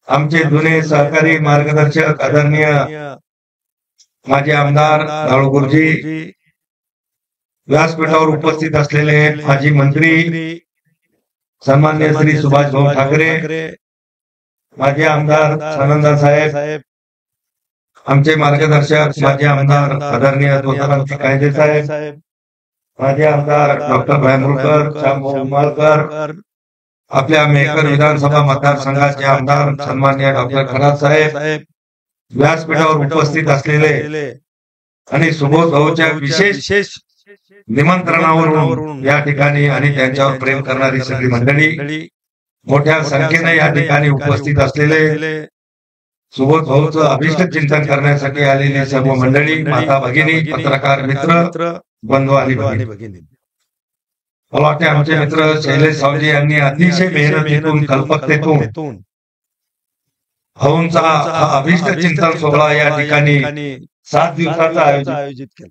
आमचे जुने सहकारी मार्गदर्शक आदरणीय माजी आमदार धावळगुरुजी, व्यासपीठावर उपस्थित असलेले माजी मंत्री सन्माननीय श्री सुभाष भाऊ ठाकरे, माजी आमदार सानंदा साहेब, आमचे मार्गदर्शक माजी आमदार आदरणीय तोताराम कायदे साहेब, माजी आमदार डॉक्टर भायमुळकर, श्यामभाऊ उमाळकर, आपल्या मेहकर विधानसभा मतदारसंघाचे आमदार सन्माननीय डॉक्टर खरात साहेब, व्यासपीठावर उपस्थित असलेले आणि सुबोध भाऊच्या विशेष निमंत्रणावरून या ठिकाणी आणि त्यांच्यावर प्रेम करणारी सगळी मंडळी, मोठ्या संख्येने या ठिकाणी उपस्थित असलेले सुबोध भाऊचं अभिष्ट चिंतन करण्यासाठी आलेली सर्व मंडळी, माता भगिनी, पत्रकार मित्र, बंधू आणि भगिनी, मला वाटते आमचे मित्र शैलेश सावजी यांनी अतिशय मेहनतीतून कल्पकतेतून भाऊंचा हा अभिष्ट चिंतन सोहळा या ठिकाणी 7 दिवसाचा आयोजित केला.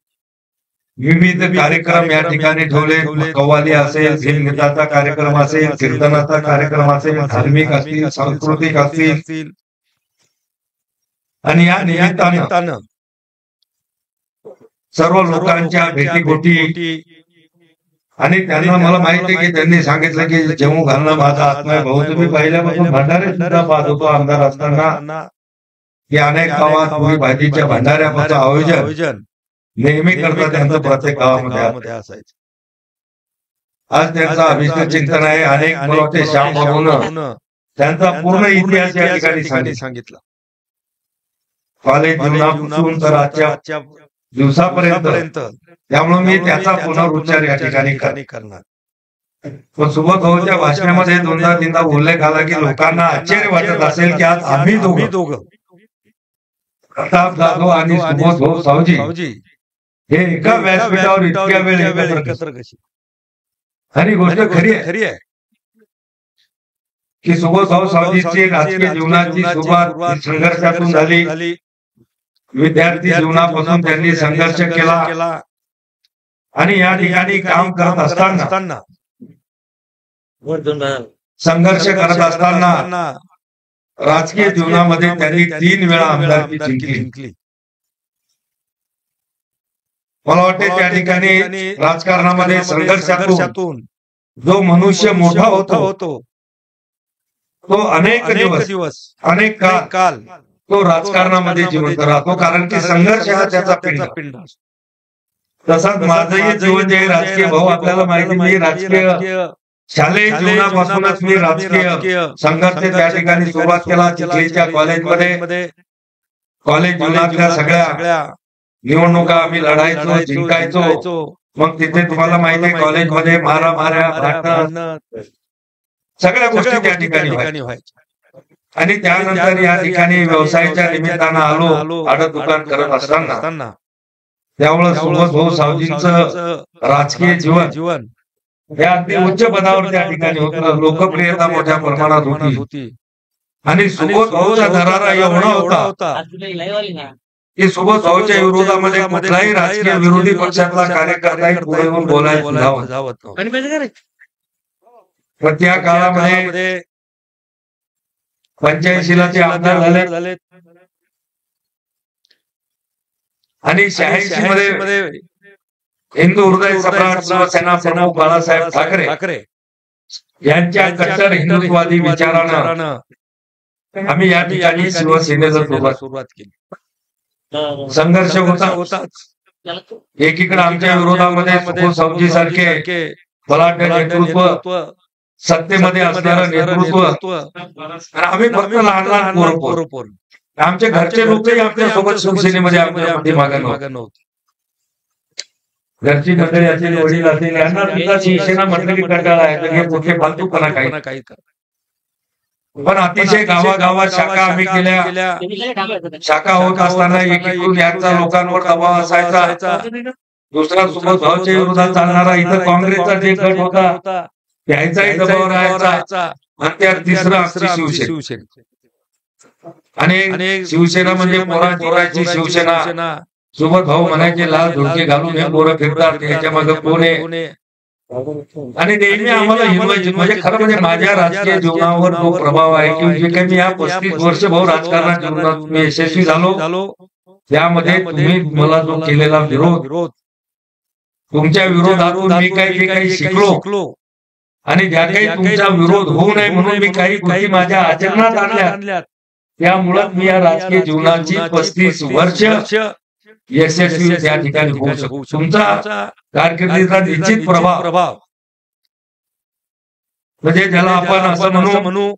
विविध कार्यक्रम या ठिकाणी ठेवले. कव्वाली असेल, भीमगीताचा कार्यक्रम असेल, कीर्तनाचा कार्यक्रम असेल, धार्मिक असतील, सांस्कृतिक असतील, आणि या निमित्तानं सर्व लोकांच्या भेटीगोटी, आणि त्यांना मला माहिती आहे की त्यांनी सांगितलं की जेवू घालणं माझा आत्मा आहे. भाऊ तुम्ही पहिल्यापासून भंडारे सुद्धा पाहत होतो आमदार असताना, की अनेक गावात पुरी भाजीच्या भंडाऱ्याचं आयोजन नेहमी करता त्यांचं प्रत्येक गावामध्ये असायचं. आज त्यांचा अभिष्ट चिंतन आहे. अनेक मला वाटते श्याम भाऊनं त्यांचा पूर्ण इतिहास या ठिकाणी सांगितला. कॉलेज जीवनापासून तर आजच्या दिवसापर्यंत, त्यामुळे मी त्याचा पुनरुच्चार या ठिकाणी करणार. पण सुबोध भाऊच्या भाषणामध्ये 2दा-3दा उल्लेख आला की लोकांना आश्चर्य वाटत असेल की आज आम्ही दोघं प्रताप जाधव आणि सुबोध भाऊ सावजी हे एका व्यासपीठावर इतक्या वेळ एकत्र कशी. आणि गोष्ट खरी आहे की सुबोध भाऊ सावजीची राजकीय जीवनाची सुरुवात संघर्षातून झाली. विद्यार्थी जीवनापासून त्यांनी संघर्ष केला आणि या ठिकाणी काम करत असताना, संघर्ष करत असताना राजकीय जीवनामध्ये त्यांनी 3 वेळा आमदारकी जिंकली. मला वाटते त्या ठिकाणी राजकारणामध्ये संघर्षातून जो मनुष्य मोठा होतो तो अनेक दिवस, अनेक काल तो राजकारणामध्ये जिवंत राहतो, कारण की संघर्ष हा त्याचा पिंड. तसाच माझंही जीवन जे राजकीय, भाऊ आपल्याला माहिती, मी राजकीय शालेय जीवनापासूनच मी राजकीय संघर्ष त्या ठिकाणी सुरुवात केला. चिखलीच्या कॉलेजमध्ये, कॉलेज जीवनातल्या सगळ्या निवडणुका आम्ही लढायचो, जिंकायचो. मग तिथे तुम्हाला माहिती आहे कॉलेजमध्ये माऱ्या भांडणं सगळ्या गोष्टी त्या ठिकाणी व्हायच्या. आणि त्यानंतर या ठिकाणी व्यवसायाच्या निमित्तानं आलो. आडत दुकान करत असताना त्यामुळे सुबोध भाऊ सावजींचं राजकीय जीवन हे अगदी उच्च पदावर त्या ठिकाणी होतं. लोकप्रियता मोठ्या प्रमाणात होती. आणि सुबोध भाऊचा दरारा एवढा होता की सुबोध भाऊच्या विरोधामध्ये कुठलाही राजकीय विरोधी पक्षातला कार्यकर्ता पुढे येऊन बोलायला जावत नव्हता. पण त्या काळामध्ये 85ला ते आमदार झाले आणि 86 मध्ये हिंदू हृदय सम्राट शिवसेना प्रमुख बाळासाहेब ठाकरे यांच्या कट्टर हिंदुत्ववादी विचारानं आम्ही या ठिकाणी शिवसेनेला सुरुवात केली. संघर्ष होताच. एकीकडे आमच्या विरोधामध्ये सुबोध सावजी सारखे बलाढ्य नेतृत्व, सत्तेमध्ये असणारं नेतृत्व, आम्ही फक्त लहान पोर. आमच्या घरचे लोकही आपल्या सोबत शिवसेनेमध्ये आमच्या पाठीमागे नव्हते. घरची मंडळी असेल, वडील असेल, यांना सुद्धा शिवसेना मंडळी कंटाळा आहे हे कुठे फालतूपणा काही. पण अतिशय गावागावात शाखा आम्ही केल्या. शाखा होत असताना एकीकडून याचा लोकांवर दबाव असायचा. दुसरा सुबोध भाऊच्या विरोधात चालणारा इथं काँग्रेसचा जे गट होता त्याचाही दबाव राहायचा. आणि त्या तिसरा आमची शिवसेना. आणि शिवसेना म्हणजे पोराची शिवसेना. सुबोध भाऊ म्हणायचे लाल धोके घालून हे पोरं फिरतात, याच्या मागे कोण आहे. आणि नेहमी आम्हाला हिरवायचे. म्हणजे खरं म्हणजे माझ्या राजकीय जीवनावर जो प्रभाव आहे की जे काही मी या 35 वर्ष भाऊ राजकारणात जीवनात मी यशस्वी झालो, त्यामध्ये तुम्ही मला जो केलेला विरोध, तुमच्या विरोधातून मी काही शिकलो आणि ज्या काही तुमचा विरोध होऊ नये म्हणून मी काही गोष्टी माझ्या आचरणात आणल्या, त्यामुळे मी या राजकीय जीवनाची 35 वर्ष यशस्वी त्या ठिकाणी होऊ शकतो. तुमचा कारकिर्दीचा निश्चित प्रभाव म्हणजे ज्याला आपण असं म्हणू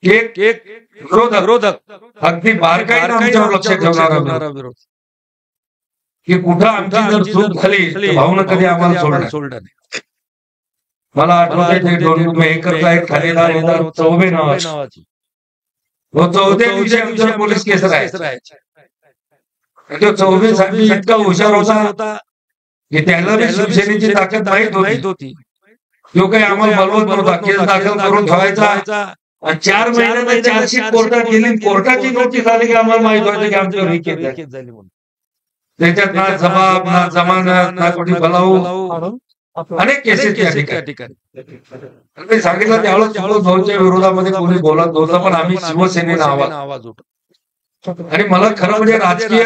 एक विरोधक अगदी बारकाईने आमच्यावर लक्ष ठेवणारा विरोध की कुठं आमची जर चूक झाली भाऊनं कधी आम्हाला सोडलं नाही. मला आठवते मेहकरचा एक ठाणेदार होता चौबे नावाची. तो 14 दिवशी आमच्यावर पोलीस केस राहायचे. तो चौबे साठी इतका हुशार होता की त्याला बी शिवसेनेची ताकद माहित होती. तो काही आम्हाला बोलवत नव्हता. केस दाखल करून ठेवायचा आणि 4 महिन्यात चार्जशीट कोर्टात गेली. कोर्टाची नोटीस आली की आम्हाला माहित व्हायचं की आमच्यावर ही केस झाली म्हणून. त्याच्यात ना जबाब ना जमानत ना कोणी बलाऊ अनेक केसेस त्या ठिकाणी सांगितलं. त्यावेळेस भाऊच्या विरोधामध्ये कोणी बोलत नव्हतं, पण आम्ही शिवसेनेला आवाज उठवतो. आणि मला खरं म्हणजे राजकीय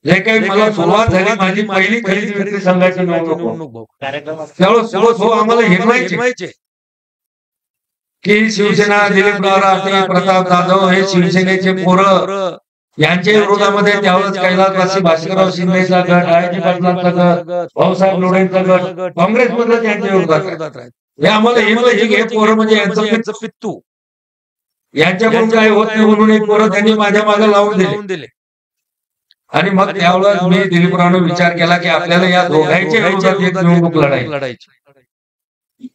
जे काही मला सुरुवात झाली, माझी पहिली खरेदी विक्री संघाची निवडणूक त्यावेळेस आम्हाला हिरवायचे की शिवसेना दिलीप रावते, प्रताप जाधव हे शिवसेनेचे पोरं यांच्या विरोधामध्ये त्यावेळेस कैलासवासी भास्करराव शिंदेचा गट, आयजी पाटलांचा गट, भाऊसाहेब लोढेंचा गट काँग्रेसमधलं त्यांच्या विरोधात हे आम्हाला हे पोरं म्हणजे यांचं पित्तू, यांच्याकडून काय होत नाही म्हणून एक पोरं त्यांनी माझ्या मागे लावून दिले. आणि मग त्यावेळेस मी दिलीपरावने विचार केला की आपल्याला या दोघांच्या विरोधात एक निवडणूक लढायची.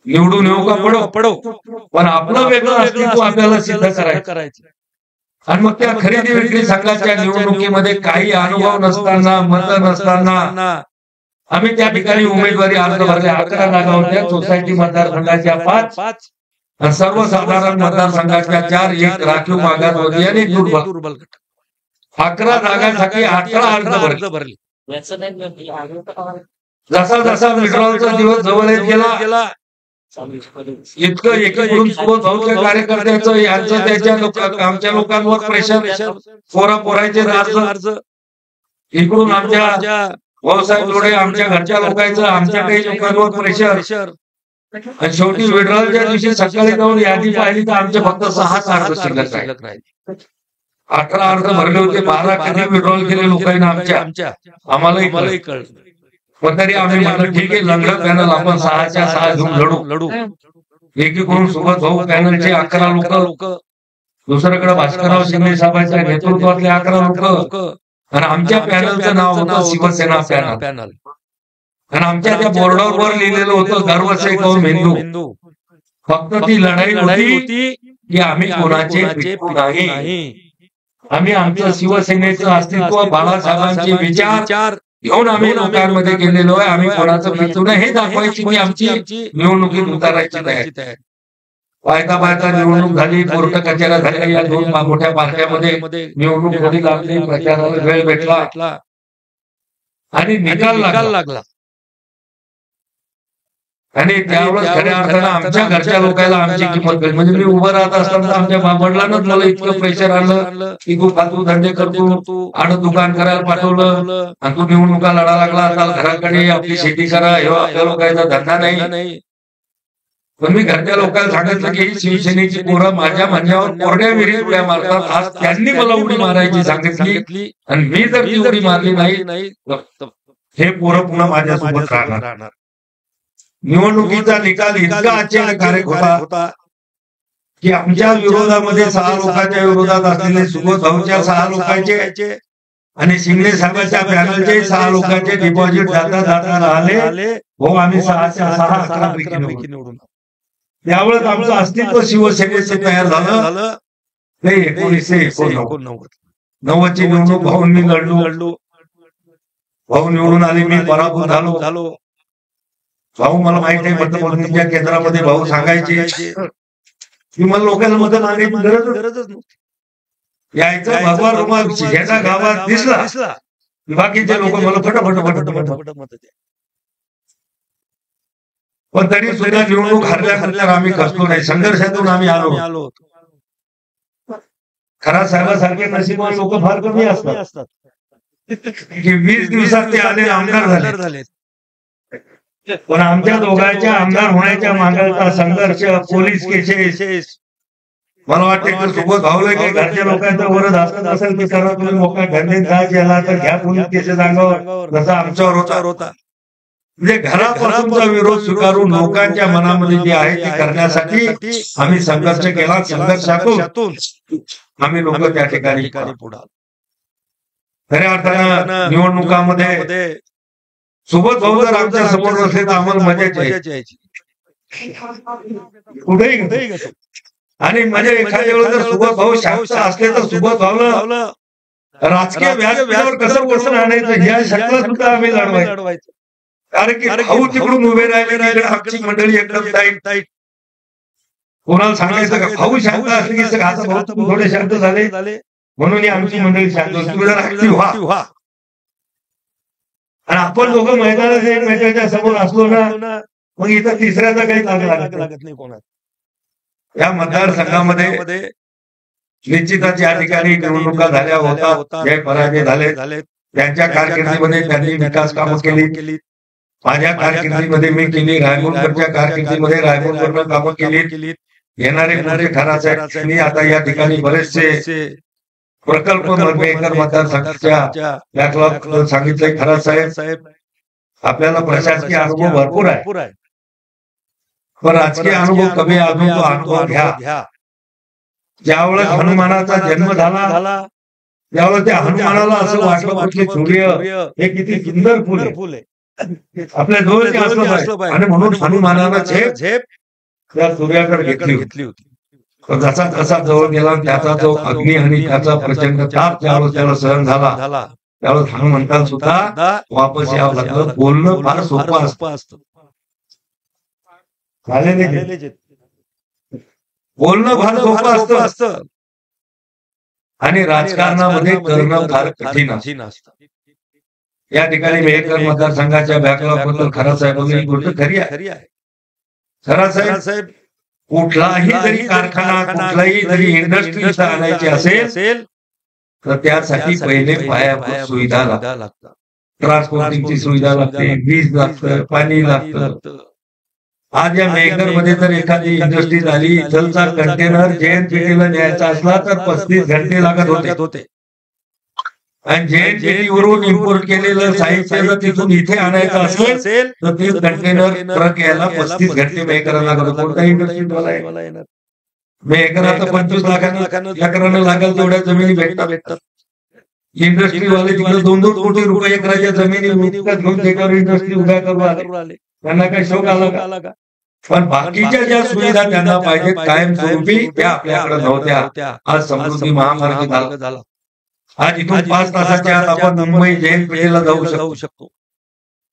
निवडून येऊ का पडो, पण आपलं वेगळं अस्तित्व आपल्याला सिद्ध करायचं. आणि मग त्या खरेदी विक्री संघाच्या निवडणुकीमध्ये काही अनुभव नसताना, मत नसताना आम्ही त्या ठिकाणी उमेदवारी अर्ज भरले. 11 जागा होत्या. सोसायटी मतदारसंघाच्या 5 आणि सर्वसाधारण मतदारसंघाच्या 4, एक राखीव मागास होती आणि दुर्बल गट. 11 जागांसाठी 18 अर्ज भरले. जसा विड्रॉलचा दिवस जवळ येत गेला इतकं एकीकडून भाऊच्या कार्यकर्त्याचं यांचं त्याच्या आमच्या लोकांवर प्रेशर, पोराचे अर्ज, इकडून आमच्या भाऊसाहेब लोढे आमच्या घरच्या लोकांचं आमच्या काही लोकांवर प्रेशर. आणि शेवटी विड्रॉलच्या दिवशी सकाळी जाऊन यादी पाहिली तर आमचे फक्त 6 अर्ज शिल्लक राहिले. 18 अर्ज भरले होते. 12 कधी विड्रॉल केले लोकांना आमच्या आम्हालाही कळलं. पण तरी आम्ही म्हटलं ठीक आहे, लंगडं पॅनल आपण 6च्या 6 घेऊन लढू. एकीकडून सोबत भाऊ पॅनलचे 11 लोक, दुसरीकडे भास्करराव शिंदे साहेबांच्या नेतृत्वातले 11 लोक आणि आमच्या पॅनलचं नाव होतं शिवसेना पॅनल. आणि आमच्या त्या बोर्डावर लिहिलेलं होतं गर्व से कौन हिंदू. फक्त ती लढाई होती की आम्ही कोणाचे पितू नाही. आम्ही आमचं शिवसेनेचं अस्तित्व, बाळासाहेबांचे विचार घेऊन आम्ही लोकांमध्ये गेलेलो आहे. आम्ही कोणाचं पितू नाही हे दाखवायची की आमची निवडणुकीत उतारायची तयारी. पायता निवडणूक झाली, कोर्ट कचेऱ्या झाल्या. या 2 मोठ्या पार्ट्यामध्ये निवडणूक कधी लागली, प्रचाराला वेळ भेटला आणि निकाल लागला. आणि त्यावेळेस खऱ्या अर्थानं आमच्या घरच्या लोकांना आमची किंमत कळली. म्हणजे मी उभं राहत असताना आमच्या वडिलांनाच मला इतकं प्रेशर आलं की तू फालतू धंदे करतो आणि दुकान करायला पाठवलं आणि तू निवडणुका लढा लागला. आता घराकडे आपली शेती करा, हे आपल्या लोकांचा धंदा नाही. पण मी घरच्या लोकांना सांगितलं की शिवसेनेची पोरं माझ्या म्हणण्यावर कोरड्या विहिरीत उड्या मारतात. आज त्यांनी मला उडी मारायची सांगितली आणि मी जर ती उडी मारली नाही हे पोरं पुन्हा माझ्यासोबत राहणार. निवडणुकीचा निकाल इतका आश्चर्यकारक होता की आमच्या विरोधामध्ये 6 लोकांच्या विरोधात असलेले सुबोध भाऊच्या 6 लोकांचे आणि शिंदे साहेबांच्या पॅनलचे 6 लोकांचे डिपॉझिट जाता राहिले. हो, आम्ही 6च्या 6 11 पैकी निवडून. त्यावेळेस आमचं अस्तित्व शिवसेनेचे तयार झालं. ते 1989 ची निवडणूक भाऊन मी लढलो. भाऊ निवडून आले, मी पराभूत झालो. भाऊ मला माहिती आहे मतमोजणीच्या केंद्रामध्ये भाऊ सांगायचे की मला लोकांना मत मागायची गरजच नव्हती. यायचं भगवान रुमाल ह्याचा गावात दिसला बाकीचे लोक मला फटाफट मत द्या. पण तरी सुद्धा निवडणूक हरल्यानंतर आम्ही खचलो नाही, संघर्षातून आम्ही आलो. खरा साहेबांसारखे नशीबवान लोक फार कमी असतात की 20 दिवसात ते आले आमदार झाले. पण आमच्या दोघांच्या आमदार होण्याच्या मागचा संघर्ष, पोलीस केसेस, मला वाटतं की सोबत भावलं की घरच्या लोकांचं वरच असत असेल की सर्व तुम्ही मोका धंदे जायला तर घ्या पोलीस केसेस अंगावर, जसा आमच्यावर होता. म्हणजे घरापासूनचा विरोध स्वीकारून लोकांच्या मनामध्ये जे आहे ते करण्यासाठी आम्ही संघर्ष केला. संघर्षातून आम्ही लोक त्या ठिकाणी पुढे. खऱ्या अर्थानं निवडणुकामध्ये सोबत भाऊ जर आमच्या समोर असले तर आम्हाला मजा यायची कुठेही. आणि म्हणजे एखाद्या वेळेस जर सुबोध भाऊ शांत असले तर सुबोध भाऊला राजकीय व्यासपीठावर कसं आणायचं ह्या शक्यता सुद्धा आम्ही लढवायचं. कारण की भाऊ तिकडून उभे राहिले, आमची मंडळी एकदम टाईट. कोणाला सांगायचं का भाऊ शांत असले की आता भाऊ थोडे शांत झाले म्हणून आमची मंडळी शांत होती, तुम्ही जरा ऍक्टिव्ह व्हा. आणि आपण दोघं मैदानात एकमेकांच्या समोर असलो ना मग इथं तिसऱ्याचा काही लागत नाही कोणाला. या मतदारसंघामध्ये निश्चितच या ठिकाणी निवडणुका झाल्या होता, जय पराजय झाले. त्यांच्या कारकिर्दीमध्ये त्यांनी विकास कामं केली, माझ्या कारकिर्दीमध्ये मी केली, रायमोलकरच्या कारकिर्दीमध्ये रायमोलकरनं कामं केली. येणारे ठरासाहेब आता या ठिकाणी बरेचसे प्रकल्प मेकर मतदारसंघाच्या बॅकलॉग सांगितले. खरासाहेब आपल्याला प्रशासकीय अनुभव भरपूर आहे, पण राजकीय अनुभव कमी अनुभव घ्या. ज्यावेळेस हनुमानाचा जन्म झाला त्यावेळेस त्या हनुमानाला असं वाटलं की सूर्य हे किती सुंदर फुल आहे, आपल्या जवळ असलं पाहिजे. आणि म्हणून हनुमानानं झेप त्या सूर्याकडे घेतली होती. जसा कसा जवळ गेला त्याचा जो अग्नी आणि त्याचा प्रचंड ताप ज्यावेळेस त्याला सहन झाला त्यावेळेस हनुमंताला सुद्धा वापस यावं लागलं. बोलणं फार सोपं असतं, बोलणं फार सोपं असतं आणि राजकारणामध्ये करणं फार कठीण असतं. या ठिकाणी मेहकर मतदारसंघाच्या बॅकलॉग बद्दल खरासाहेबांनी ही गोष्ट खरी आहे. खरासाहेब कुठलाही जरी कारखाना, कुठलाही जरी इंडस्ट्री इथं आणायची असेल तर त्यासाठी पहिले पायाभूत सुविधा लागतात. ट्रान्सपोर्टिंगची सुविधा लागते, वीज लागतं, पाणी लागतं. आज या मेहकर मध्ये जर एखादी इंडस्ट्री झाली, इथलचा कंटेनर JNPT ला न्यायचा असला तर 35 घंटे लागत होते. आणि JNPT इम्पोर्ट केलेलं साहित्य जर तिथून इथे आणायचं असेल तर ते कंटेनर ट्रक यायला 35 घंटे मेहकरांना लागत. कोणत्याही इंडस्ट्रीत मेहकर आता 25 लाखांना लागेल तेवढ्या जमिनी भेटतात. इंडस्ट्रीवाले तिकडे 2-2 कोटी रुपये एकराच्या जमिनी घेऊन इंडस्ट्री उभ्या करू आले. त्यांना काही शोक आला का? पण बाकीच्या ज्या सुविधा त्यांना पाहिजेत कायमस्वरूपी त्या आपल्याकडे नव्हत्या. आज समृद्धी महामार्ग झाला. आज इथून 5 तासाच्या आत आपण मुंबई JNPT जाऊ शकतो.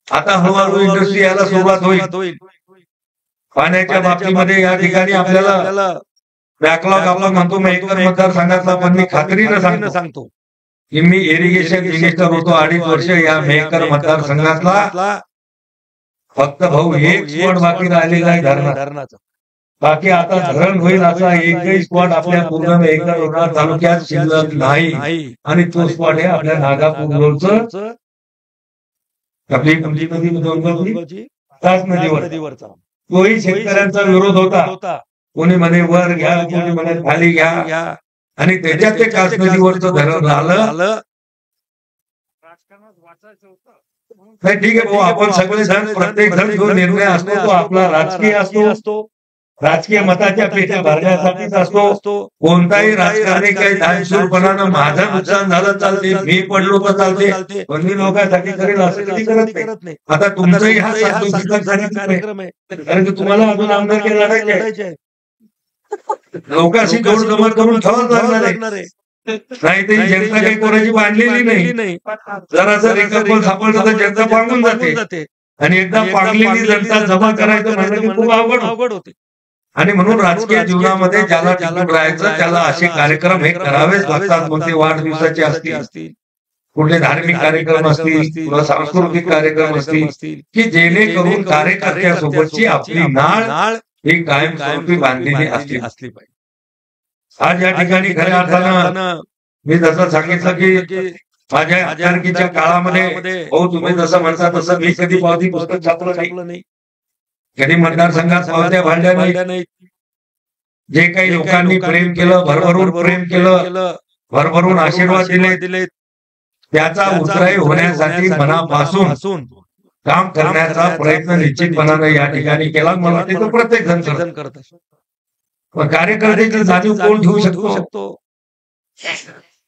आता हळूहळू इंडस्ट्री यायला सुरुवात होईल. पाण्याच्या बाबतीमध्ये या ठिकाणी आपल्याला बॅकलॉग आपण म्हणतो मेहकर मतदारसंघातला, पण मी खात्रीनं सांगतो की मी इरिगेशन मिनिस्टर होतो 2.5 वर्ष. या मेहकर मतदारसंघातला फक्त भाऊ एक स्पॉट बाकी राहिलेला आहे धरणाचा. बाकी आता धरण होईल असा एकही स्पॉट आपल्या पूर्ण मेहकर तालुक्यात शिल्लक नाही. आणि तो स्पॉट आहे आपल्या नागापूर रोडचं आपली नदी तास नदीवरचा. तोही शेतकऱ्यांचा विरोध होता. कोणी म्हणे वर घ्या, कोणी म्हणे खाली घ्या. आणि त्याच्यात ते कास नदीवरचं धरण झालं. नाही ठीक आहे भाऊ, आपण सगळे जण प्रत्येक जण जो निर्णय असतो तो आपला राजकीय असतो, राजकीय मताच्या पेट्या भरण्यासाठीच असतो. कोणताही राजकारणी काही दानशूरपणानं माझं नुकसान झालं चालते, मी पडलो तर चालते, पण मी लोकांसाठी करेल असं कधी करत नाही. आता तुमचाही हा कार्यक्रम आहे, कारण की तुम्हाला अजून आमदारकी लढायची आहे. लोकांशी जोड जमा करून ठेवाच लागणार आहे. नाही तरी जनता काही कोणाची बांधलेली नाही. जरासं रेखापण सापडलं तर जनता पांगून जाते. आणि एकदा पांगलेली जनता जमा करायचं म्हणजे खूप अवघड होते. आणि म्हणून राजकीय जीवनामध्ये ज्याला टिकून राहायचं त्याला असे कार्यक्रम हे करावेच लागतात. मग ते वाढदिवसाचे असतील, कुठले धार्मिक कार्यक्रम असतील किंवा सांस्कृतिक कार्यक्रम असतील की जेणेकरून कार्यकर्त्यासोबतची आपली नाळ ही कायमस्वरूपी बांधलेली असली पाहिजे. आज या ठिकाणी खऱ्या अर्थानं मी जसं सांगितलं की माझ्या आमदारकीच्या काळामध्ये हो तुम्ही जसं म्हणता तसं मी कधी पावती पुस्तक छापलं नाही, कधी मतदारसंघात पावत्या भांडल्या नाही. जे काही लोकांनी प्रेम केलं, भरभरून प्रेम केलं, भरभरून आशीर्वाद दिले, त्याचा उतराई होण्यासाठी मनापासून काम करण्याचा प्रयत्न निश्चितपणाने या ठिकाणी केला. मला वाटतं प्रत्येक जण करत असतो. पण कार्यकर्त्याची जाणीव कोण ठेवू शकतो?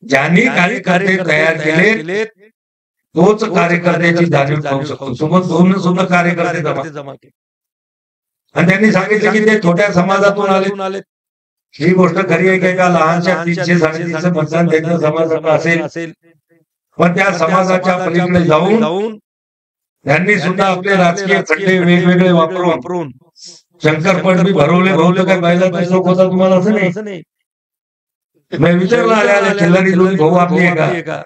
ज्यांनी कार्यकर्ते तयार केले तोच कार्यकर्त्याची जाणीव ठेवू शकतो. सोबत दोन सुद्धा कार्यकर्ते जमा केले आणि त्यांनी सांगितलं की ते छोट्या समाजातून आले. ही गोष्ट खरी आहे का? लहानशा 300-350 मतदान त्यांच्या समाजात असेल, पण त्या समाजाच्या पलीकडे जाऊन त्यांनी सुद्धा आपले राजकीय खड्डे वेगवेगळे वापरून शंकरपट बी भरवले. बहुतेक काय बैलाचा शोक होता तुम्हाला असं नाही? मी विचारलं आल्या खिल्लारी दोन भाऊ आपली आहे का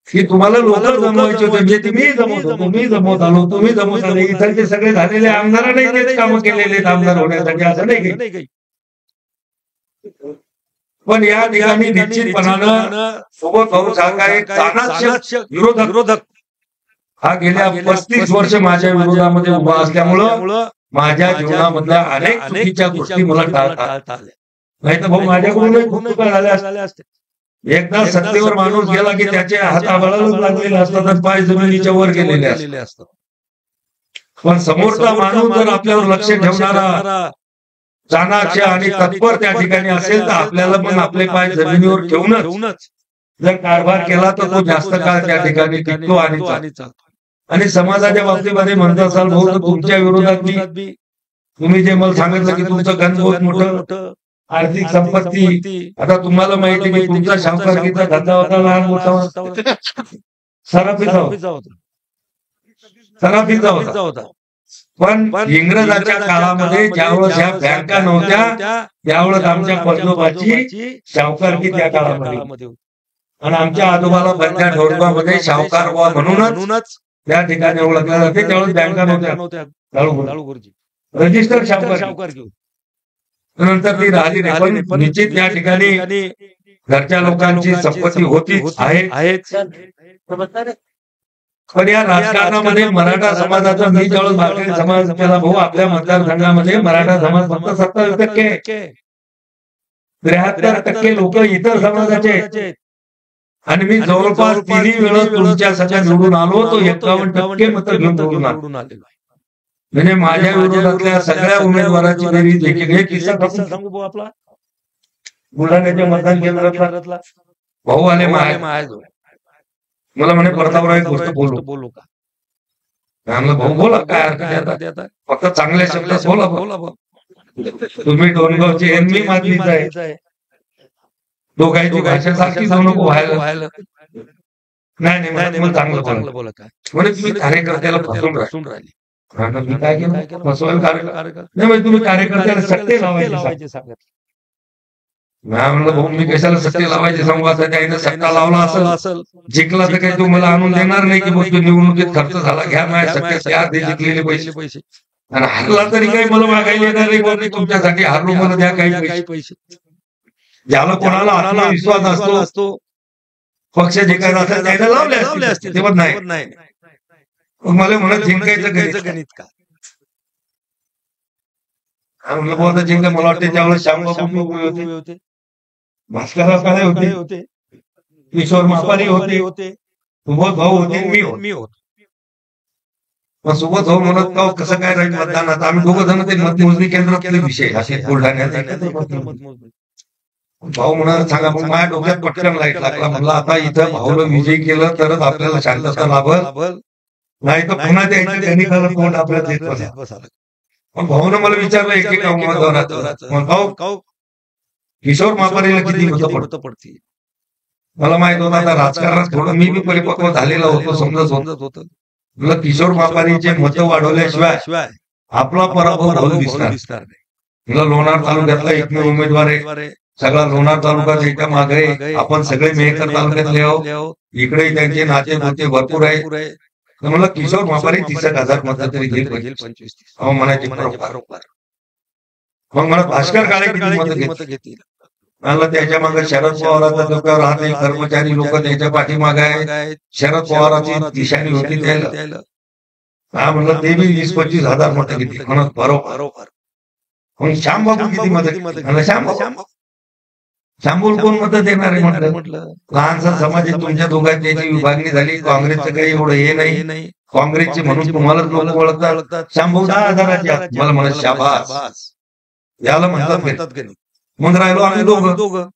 की तुम्हाला लोक जमवायचे होते? म्हणजे तुम्ही जमवत आलो, तुम्ही जमवत आले. इथलचे सगळे झालेले आमदार नाही तेच कामं केलेले आमदार होण्यासाठी असं नाही काही. पण या ठिकाणी निश्चितपणानं सोबत भाऊ सारखा एक चाणाक्ष विरोधक हा गेल्या 35 वर्ष माझ्या विरोधामध्ये उभा असल्यामुळं माझ्या जीवनामधल्या अनेक चुकीच्या गोष्टी मला टाळता आल्या. नाही तर भाऊ माझ्याकडून खूप चुका झाल्या असते. एकदा सत्तेवर माणूस गेला की त्याच्या हाताबळालाच लागलेले असतात आणि पाय जमिनीच्या वर गेलेले असतात. पण समोरचा माणूस जर आपल्यावर लक्ष ठेवणारा, चाणाक्ष आणि तत्पर त्या ठिकाणी असेल तर आपल्याला पण आपले पाय जमिनीवर ठेवूनच जर कारभार केला तर तो जास्त काळ त्या ठिकाणी टिकतो आणि चालतो. आणि समाजाच्या बाबतीमध्ये म्हणत असाल भाऊ तर तुमच्या विरोधात मी तुम्ही जे मला सांगितलं की तुमचं गण बहुत मोठं आर्थिक संपत्ती. आता तुम्हाला माहिती की तुमचा शाहूकारकीचा धंदा होता लहान मोठा सराफीचा होता. पण इंग्रजाच्या काळामध्ये ज्यावेळेस ह्या बँका नव्हत्या त्यावेळेस आमच्या पंजोबाची शाहूकारकी त्या काळामध्ये आणि आमच्या आजोबाला बंड्या ढोरगामध्ये शाहूकार म्हणूनच त्या ठिकाणी ओळखल्या जाते. त्यावेळेस बँका नव्हत्या, रजिस्टर शाहूकारकी. नंतर ती राहिली नाही. पण निश्चित या ठिकाणी घरच्या लोकांची संपत्ती होतीच आहे. पण या राजकारणामध्ये मराठा समाजाचा मी ज्यावेळेस भारतीय समाज केला भाऊ आपल्या मतदारसंघामध्ये मराठा समाज फक्त 70%, 73% लोक इतर समाजाचे. आणि मी जवळपास 3 वेळा तुमच्या सगळ्या निवडून आलो तो 51% मतं घेऊन निवडून आलेलो. म्हणजे माझ्या विरोधातल्या सगळ्या उमेदवाराची बेरीज देखील हे किस्सा सांगू भाऊ आपला बुलढाण्याच्या मतदान केंद्रातला भाऊ आले मला म्हणे परतावर एक गोष्ट बोलू का? भाऊ बोला काय हरकत, फक्त चांगल्या शब्दात बोला. तुम्ही डोनगावचे मी माधवीच आहे, दोघांची भाषा सारखी जाऊ नको व्हायला. नाही मला चांगलं बोला काय म्हणे तुम्ही कार्यकर्त्याला फसवून राहिले. मी काय केलं? फसवायला कार्यकर्ता नाही, तुम्ही कार्यकर्त्याला सत्ते लावायचे सांगत. म्हणलं भाऊ मी कशाला सत्ते लावायचे सांगू? आता त्याने सत्ता लावला असेल, जिंकला तर काही तुम्हाला आणून देणार नाही की बघ निवडणुकीत खर्च झाला घ्या माझ्या सत्तेचे जिंकलेले पैसे. आणि हरला तरी काही मला मागायला येणार नाही, तुमच्यासाठी हारलो मला द्या काही पैसे. ज्याला कोणाला आत्मविश्वास असतो पक्ष जिंकायचा असेल त्याला लावले असते तेव्हा नाही. मला म्हणत जिंकायचं गणित का? म्हणलं बहुत जिंका. मला वाटते त्यावेळेस श्यामबाबू होते, भास्करराव काळे होते, किशोर मापारी होते, सुबोध भाऊ होते, मी होतो. मग सुबोध भाऊ म्हणत का कसं काय राहील मतदानात? आम्ही दोघं जण ते मतमोजणी केंद्रातले विषय असे बुलढाण्यात. भाऊ म्हणा सांगा मग माझ्या डोक्यात पटकन लाईट लागला. म्हणलं आता इथं भाऊला विजय केलं तरच आपल्याला शांतता लाभल, नाही तर पुन्हा त्यांनी कोण आपल्याला. पण भाऊनं मला विचारलं एकेका उमेदवाराचं किशोर मापारीला किती मतं पडतील. मला माहित होतं आता राजकारणात थोडं मी बी परिपक्व झालेला होतो, समजत होतं. मला किशोर मापारीचे मतं वाढवल्याशिवाय आपला पराभव होऊ दिसणार नाही. मला लोणार तालुक्यातला एकमेव उमेदवार आहे, सगळा लोणार तालुका त्याच्या मागे, आपण सगळे मेहकर तालुक्यातले आहोत, इकडे त्यांचे नाते गोते भरपूर आहे. मला किशोर मापारी 30,000 मत तरी घेईल 25. अहो म्हणायचे बरोबर. मग मला भास्कर काळे किती मत घेतील? मला त्याच्या मागे शरद पवाराचा डोक्यावर हात आहे, कर्मचारी लोक त्याच्या पाठीमागे आहे, शरद पवाराची निशाणी होती त्याला. हा म्हणलं ते बी 20-25,000 मत घेतील म्हणत बरोबर. मग श्यामबाबू किती मत घेतली? श्यामबाबू कोण मत देणार आहे म्हटलं. लहानसा समाज आहे तुमच्या दोघांची त्याची विभागणी झाली. काँग्रेसचं काही एवढं हे नाही, काँग्रेसचे म्हणून तुम्हालाच लोक ओळखतात. श्यामबाबू 10,000चे मला म्हणत शाबास, याला म्हणतात. मग राहिलो आम्ही दोघं.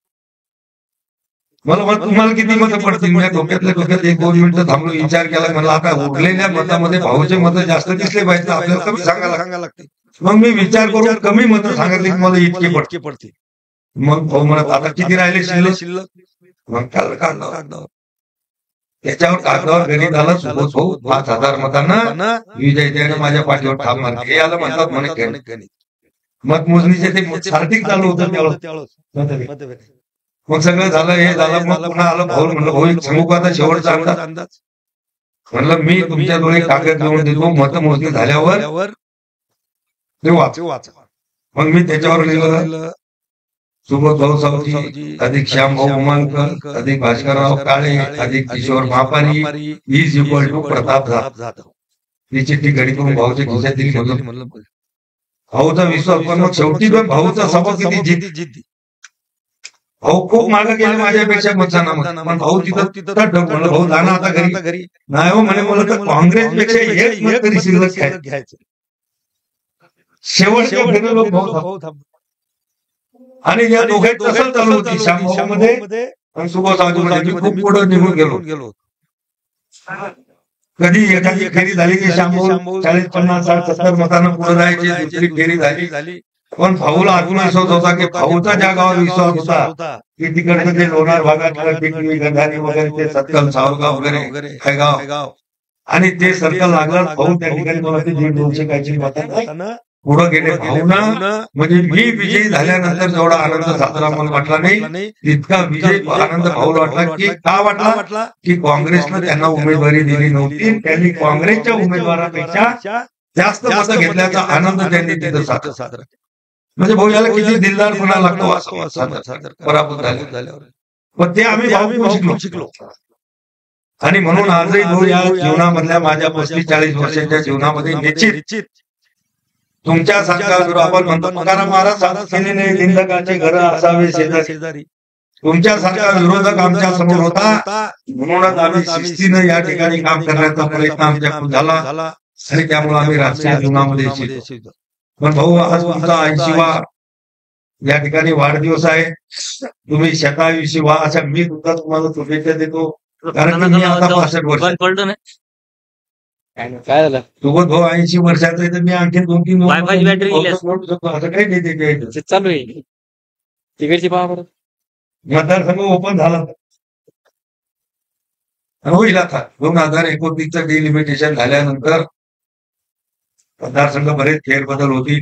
मला तुम्हाला किती मतं पडतील? मी डोक्यातल्या डोक्यात 1-2 मिनिटं थांबलो, विचार केला. मला आता उरलेल्या मतामध्ये भाऊचे मत जास्त दिसले पाहिजे, आपल्याला कमी सांगायला लागते. मग मी विचार करून कमी मतं सांगितली की मला इतके पडते. मग भाऊ म्हणत आता किती राहिले शिल्लक? मग काढलं त्याच्यावर कागदावर घरी झालं सुबोध भाऊ 5,000 मतांना विजय त्याने माझ्या पाठीवर ठाम मारली. याला म्हणतात म्हणे मतमोजणीचे ते सार्थिक चालू होतं त्यावेळेस. मग सगळं झालं, हे झालं. मग पुन्हा आलं भाऊ, म्हणलं भाऊ सांगू का आता शेवटचा अंदाज? म्हणलं मी तुमच्या डोळे कागद घेऊन देतो, मतमोजणी झाल्यावर ते वाचा. मग मी त्याच्यावर लिहिलं सुबोध भाऊ सावजी अधिक श्यामभाऊ उमालकर अधिक भास्करराव काळे अधिक Kishor Mapari is equal to Pratap Jadhav. ही चिठ्ठी घडी करून भाऊच्या खिशात दिली. म्हणलं भाऊचा विश्वास. पण मग शेवटी पण भाऊचा स्वभाव किती जिद्दी. भाऊ खूप मागे गेले माझ्यापेक्षा मतदानामध्ये. पण भाऊ तिथं म्हणलं भाऊ जाणं आता घरी नाही हो म्हणे. मला तर काँग्रेसपेक्षा एक मत तरी शिल्लक घ्यायचं. शेवट लोक भाऊ थांब. आणि या दोघांत कसं चालू होती श्यामभाऊमध्ये आणि सुभाष सावजीमध्ये खूप पुढे निघून गेलो. कधी एखादी फेरी झाली की श्यामभाऊ 40, 50, 60, 70 मतांना पुढे जायचे. दुसरी फेरी झाली. पण भाऊला आत्मविश्वास होता की भाऊचा ज्या गावावर विश्वास होता की तिकडचं ते लोणार भागातलं टिकली गंधारी वगैरे ते सत्कल सावगाव वगैरे गाव आणि ते सर्कल लागलं. भाऊ त्या ठिकाणी मला ते 150 काहीची मतांना पुढे गेले. भाऊना म्हणजे मी विजयी झाल्यानंतर जेवढा आनंद साजरा मला वाटला नाही तितका विजय आनंद भाऊला वाटला. की का वाटला? की काँग्रेसनं त्यांना उमेदवारी दिली नव्हती. त्यांनी काँग्रेसच्या उमेदवारापेक्षा जास्त मतं घेतल्याचा आनंद त्यांनी तिथं साजरा. म्हणजे भाऊ याला किती दिलदारपणा लागतो पराभूत झाल्यावर. पण ते आम्ही भाऊ शिकलो. आणि म्हणून आजही भाऊ या जीवनामधल्या माझ्या 35-40 वर्षांच्या जीवनामध्ये निश्चित तुमच्यासारखा आपण म्हणतो तुकाराम महाराज सांगत केलेले निंदकाचे घर असावे शेजारी. तुमच्यासारखा विरोधक आमच्या समोर होता. म्हणूनच आम्ही शिस्तीनं या ठिकाणी काम करण्याचा प्रयत्न आमच्याकडून झाला आणि त्यामुळे आम्ही राजकीय जीवनामध्ये शिकलो. पण भाऊ आज तुमचा 80वा या ठिकाणी वाढदिवस आहे. तुम्ही 87वा अशा मी सुद्धा तुम्हाला शुभेच्छा देतो. कारण मी आता 65 वर्ष काय झालं. सुबोध भाऊ 80 वर्षाचा आहे तर मी आणखी 2-3 असं काही नाही. चालू आहे तिकडची मतदारसंघ ओपन झाला होईल आता. 2029चं डिलिमिटेशन झाल्यानंतर मतदारसंघ बरेच फेरबदल होतील.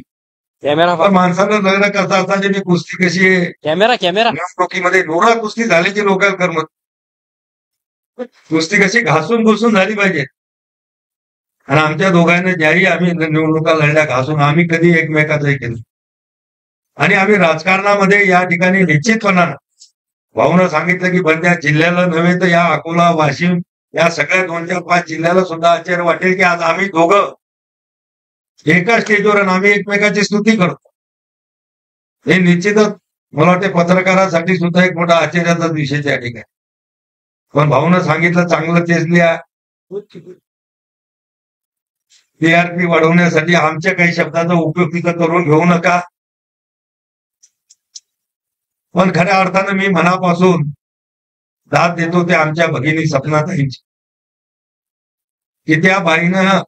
माणसानं लग्न करता असताना मी कुस्ती कशी आहे निवडणुकीमध्ये नोरा कुस्ती झाल्याची लोक करमत. कुस्ती कशी घासून घुसून झाली पाहिजे. आणि आमच्या दोघांना ज्याही आम्ही निवडणुका लढल्या घासून आम्ही कधी एकमेकाचं हे केलं. आणि आम्ही राजकारणामध्ये या ठिकाणी निश्चितपणानं भाऊनं सांगितलं की बंद्या जिल्ह्याला नव्हे तर या अकोला वाशिम या सगळ्या 2-4-5 जिल्ह्याला सुद्धा आश्चर्य वाटेल की आज आम्ही दोघं एका स्टेजवर आम्ही एकमेकाची स्तुती करतो. हे निश्चितच मला वाटते पत्रकारासाठी सुद्धा एक मोठा आश्चर्याचा विषय त्या ठिकाणी. पण भाऊनं सांगितलं चांगलं तेच लिहा. टीआरपी वाढवण्यासाठी आमच्या काही शब्दाचा उपयोग तिथं करून घेऊ नका. पण खऱ्या अर्थानं मी मनापासून दाद देतो ते आमच्या भगिनी सपनाताईंची की त्या बाईनं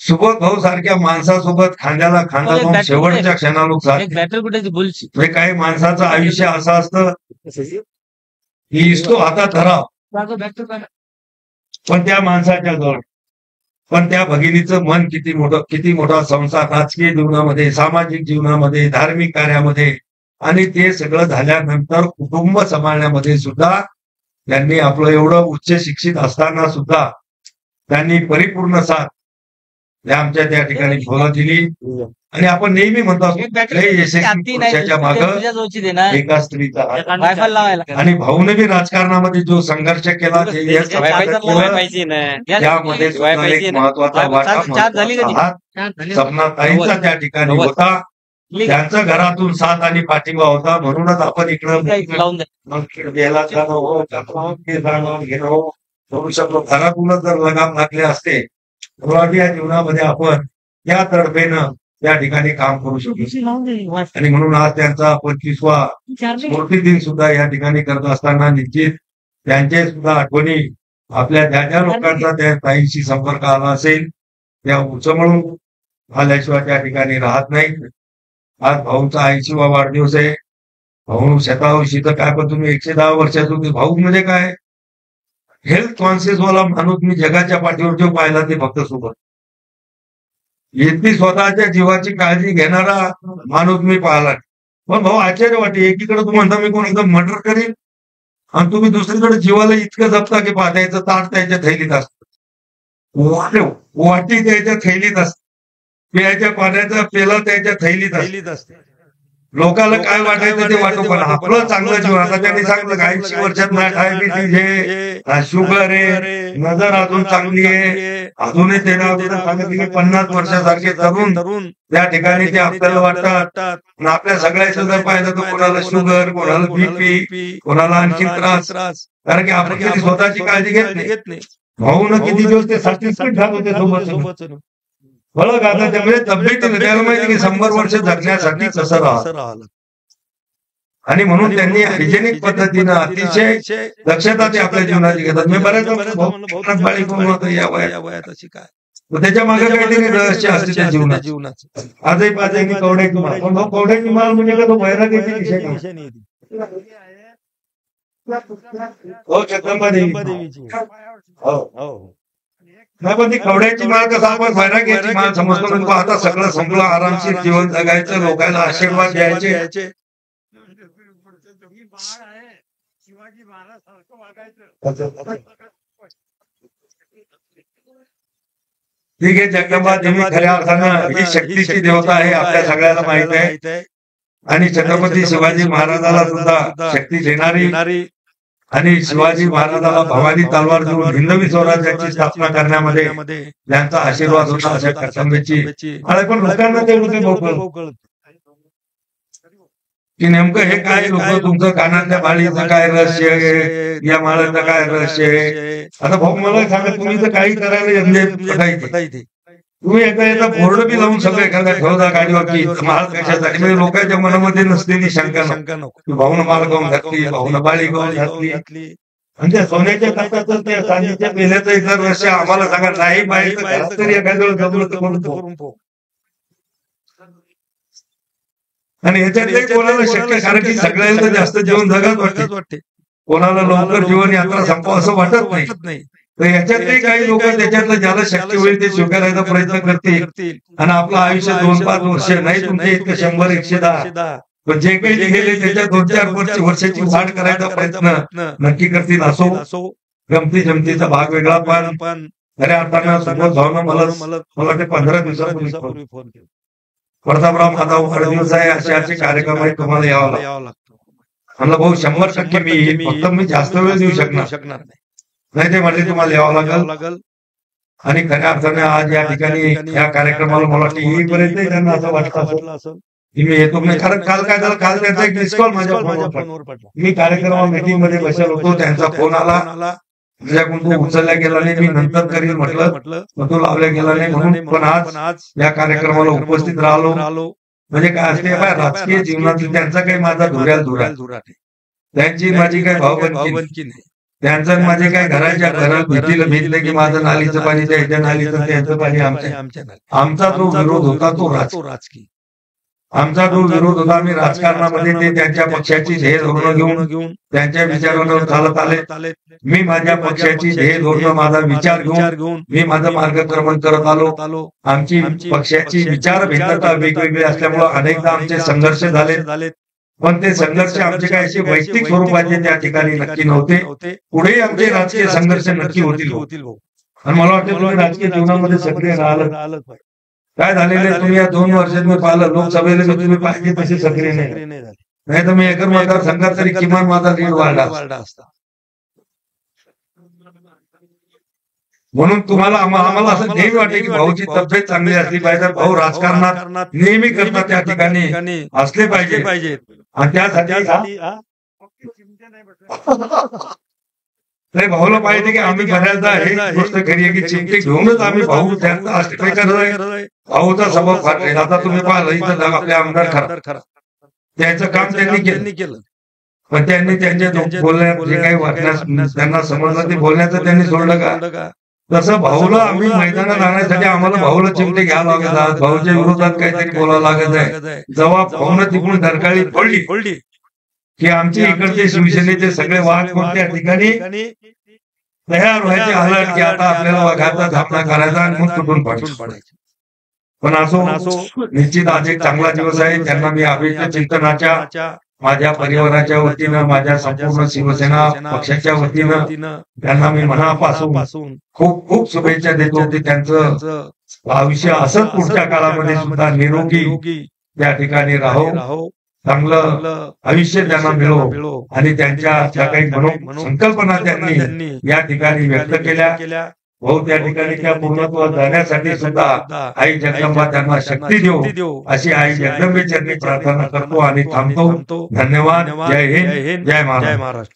सुबोध भाऊ सारख्या माणसासोबत खांद्याला खांदा लावून शेवटच्या क्षणानुसार काही माणसाचं आयुष्य असं असतं की इसतो हातात धराव पण त्या माणसाच्या जवळ. पण त्या भगिनीचं मन किती मोठा संसार राजकीय जीवनामध्ये सामाजिक जीवनामध्ये धार्मिक कार्यामध्ये आणि ते सगळं झाल्यानंतर कुटुंब सांभाळण्यामध्ये सुद्धा त्यांनी आपलं एवढं उच्च शिक्षित असताना सुद्धा त्यांनी परिपूर्ण साथ आमच्या त्या ठिकाणी फुलं दिली. आणि आपण नेहमी म्हणतो यशस्वी पुरुषाच्या मागं एका स्त्रीचा आणि भाऊने बी राजकारणामध्ये जो संघर्ष केला त्यामध्ये एक महत्वाचा वाटा सपनाताईंचा त्या ठिकाणी होता. त्यांचा घरातून साथ आणि पाठिंबा होता. म्हणूनच आपण इकडं करू शकतो. घरातूनच जर लगाम घातले असते तर या जीवनामध्ये आपण या तडफेनं त्या ठिकाणी काम करू शकतो. आणि म्हणून आज त्यांचा 25वा स्मृती दिन सुद्धा या ठिकाणी करत असताना निश्चित त्यांचे सुद्धा आठवणी आपल्या ज्या ज्या लोकांचा त्या ताईंशी संपर्क आला असेल त्या उचमळून आल्याशिवाय त्या ठिकाणी राहत नाही. आज भाऊचा 80वा वाढदिवस आहे. भाऊ शतावर्षी तर काय, पण तुम्ही 110 वर्षाचा होते. भाऊ म्हणजे काय, हेल्थ कॉन्शियस वाला माणूस मी जगाच्या पाठीवर जो पाहिला ते फक्त सोबत. इतकी स्वतःच्या जीवाची काळजी घेणारा माणूस मी पाहिला. पण भाऊ आश्चर्य वाटे, एकीकडे तू म्हणता मी कोणाचं मर्डर करीन आणि तुम्ही दुसरीकडे जीवाला इतकं जपता की पाण्याचं ताट त्याच्या थैलीत असतं, वाटी त्याच्या थैलीत असते, प्यायच्या पाण्याचा पेला त्याच्या थैलीत असते. लोकांना काय वाटायचं ते वाटो, पण आपलं चांगलं जीवन. आता त्यांनी सांगितलं 80 वर्षात ना डायबिटीज आहे, शुगर आहे, नजर अजून चांगली आहे. अजूनही त्यांना सांगितलं की 50 वर्षासारखे तरुण त्या ठिकाणी ते आपल्याला वाटतात. आपल्या सगळ्याचं जर पाहिलं तर कोणाला शुगर, कोणाला बीपी, कोणाला आणखी त्रास. कारण की आपण कधी स्वतःची काळजी घेत नाही. भाऊ ना किती दिवस ते सर्टिफिकेट घालत होते सोबत. बघा आता त्यामुळे तब्येतीने त्याला माहिती की 100 वर्ष जगण्यासाठी कसं राहिलं. आणि म्हणून त्यांनी हायजेनिक पद्धतीनं अतिशय दक्षता ते आपल्या जीवनाची घेतात. मी बऱ्याच बाळी कोण होतं या वयात अशी काय, त्याच्या मागे काहीतरी रहस्य असते त्या जीवनाचं. आजही पाहिजे की कवड्याची माळ, पण कवड्याची माळ म्हणजे का तो वैराग्याचा विषय नाही. हो जगदंबा देवीची, हो नाही, पण ती कवड्याची माळ कसं आपण वैराग्याची माळ समजतो. आता सगळं संपलं, आरामशीर जीवन जगायचं, लोकांना आशीर्वाद द्यायचे. ठीक आहे, जगदंबा देवी खऱ्या अर्थानं ही शक्तीची देवता आहे, आपल्या सगळ्याला माहित आहे. आणि छत्रपती शिवाजी महाराजाला सुद्धा शक्ती देणारी आणि शिवाजी महाराजाला भवानी तलवार देऊन हिंदवी स्वराज्याची स्थापना करण्यामध्ये त्यांचा आशीर्वाद होता अशा कर्तव्याची. पण लोकांना तेवढं की नेमकं हे काय, लोक तुमचं कानातल्या बाळीचं काय रहस्य आहे, या माळाचं काय रहस्य आहे. आता भाऊ मला सांगा, तुम्ही तर काही करायला तुम्ही एका बोर्ड बी लावून सगळं एखाद्या ठेवता गाडीवर की माळ कशासाठी, म्हणजे लोकांच्या मनामध्ये नसलेली शंका नको. भाऊनं माळ गाऊन घातली, भाऊनं बाळी गाऊन घातली. आणि त्या सोन्याच्या ताटाचं त्या चांदीच्या पेल्याचं इतर रहस्य आम्हाला सांगा. नाही बाळीचं घरात तरी एखाद्या जमलं तर करून पो. आणि ह्याच्यातही कोणाला शक्य, कारण की सगळ्यांना जास्त जीवन जगात वाटते, कोणाला लवकर जीवन यात्रा संपावं असं वाटत नाही. तर याच्यातही काही लोक त्याच्यातलं ज्याला शक्य होईल ते स्वीकारायचा प्रयत्न करतील आणि आपलं आयुष्य 2-5 वर्ष नाही, तुमचे इतकं 100-110 पण जे काही गेले त्याच्या 2-4 वर्षाची वाढ करायचा प्रयत्न नक्की करतील. असो, गमती जमतीचा भाग वेगळा. पण खऱ्या अर्थानं सोबत भावना मला ते 15 दिवसापूर्वी फोन केला, प्रतापराव माझा वाढदिवस आहे, असे कार्यक्रम आहे, तुम्हाला यावं लागतं. म्हणलं भाऊ 100% मी येईल, फक्त मी जास्त वेळ देऊ शकणार नाही. ते म्हणले तुम्हाला यावं लागल. आणि खऱ्या अर्थाने आज या ठिकाणी या कार्यक्रमाला मला येईपर्यंत त्यांना असं वाटलं असं की मी येतो नाही. कारण काल काय झालं, काल त्यांचा एक मिस कॉल माझ्या फोनवर पडला. मी कार्यक्रमात मीटिंग मध्ये बसलो होतो, त्यांचा फोन आला, तुझ्याकडून तो उचलला गेला नाही. मी नंतर करील म्हटलं, तो लावला गेला नाही. म्हणून पण आज या कार्यक्रमाला उपस्थित राहिलो. म्हणजे काय असते राजकीय जीवनातील त्यांचा काही माझा धुऱ्याल त्यांची माझी काही भावबंदकी नाही. त्यांचं माझे काय घराच्या घरात भेटलं की माझं नालीचं पाणी त्याच्या नालीचं त्यांचं पाणी आमचा जो विरोध होता तो राजकीय, आमचा जो विरोध होता. आम्ही राजकारणामध्ये ते त्यांच्या पक्षाची ध्येय धोरणं घेऊन त्यांच्या विचारांवर चालत आले. मी माझ्या पक्षाची ध्येय धोरणं, माझा विचार घेऊन मी माझं मार्गक्रमण करत आलो. आमची पक्षाची विचार भिन्नता वेगवेगळी असल्यामुळे अनेकदा आमचे संघर्ष झाले. पण ते संघर्ष आमचे काय असे वैयक्तिक स्वरूपाचे त्या ठिकाणी नक्की नव्हते. पुढे आमचे राजकीय संघर्ष नक्की होतील. आणि मला वाटतं तुम्ही राजकीय जीवनामध्ये सक्रिय राहिलं. काय झालेलं आहे, तुम्ही या 2 वर्षात मी पाहिलं, लोकसभेला तुम्ही पाहिजे तसे सक्रिय नाही तर मी एकर मतदारसंघात तरी किमान माझा लीड वाढला असता. म्हणून तुम्हाला आम्हाला असं नेहमी वाटते की भाऊची तब्येत चांगली असली पाहिजे, भाऊ राजकारणात नेहमी करता त्या ठिकाणी असले पाहिजे. आणि त्यासाठी नाही भाऊला पाहिजे की आम्ही बऱ्याचदा हे गोष्ट खरी आहे की चिमटे घेऊनच आम्ही भाऊ त्यांचा असले पाहिजे. भाऊचा स्वभाव फार नाही. आता तुम्ही पाहिलं इथं आपले आमदार खरा त्याचं काम त्यांनी केलं, पण त्यांनी त्यांच्या बोलण्यात जे काही वाटण्यास त्यांना समजलं ते बोलण्याचं त्यांनी सोडलं का. तसं भाऊला आम्ही मैदानात आणण्यासाठी आम्हाला भाऊला चिमटे घ्यावं लागत आहे, भाऊच्या विरोधात काहीतरी बोलावं लागत आहे. जेव्हा भाऊनं तिकडून धरकाळी पडली की आमचे इकडचे शिवसेनेचे सगळे वाघ कोणत्या ठिकाणी तयार व्हायचे हालत की आता आपल्याला वाघाचा धापणा करायचा आणि मग तुटून पडायचे. पण असो, निश्चित आज एक चांगला दिवस आहे. त्यांना मी अभिष्ट चिंतनाच्या माझ्या परिवाराच्या वतीनं, माझ्या संपूर्ण शिवसेना पक्षाच्या वतीनं त्यांना मी मनापासून खूप खूप शुभेच्छा देतो की त्यांचं आयुष्य असंच पुढच्या काळामध्ये सुद्धा निरोगी त्या ठिकाणी राहो, चांगलं आयुष्य त्यांना मिळो. आणि त्यांच्या ज्या काही संकल्पना त्यांनी या ठिकाणी व्यक्त केल्या, भाऊ त्या ठिकाणी त्या पूर्णत्वास जाण्यासाठी सुद्धा आई जगदंबा त्यांना शक्ती देऊ अशी आई जगदंबेचरणी प्रार्थना करतो आणि थांबतो. धन्यवाद. जय हिंद, जय महाराष्ट्र.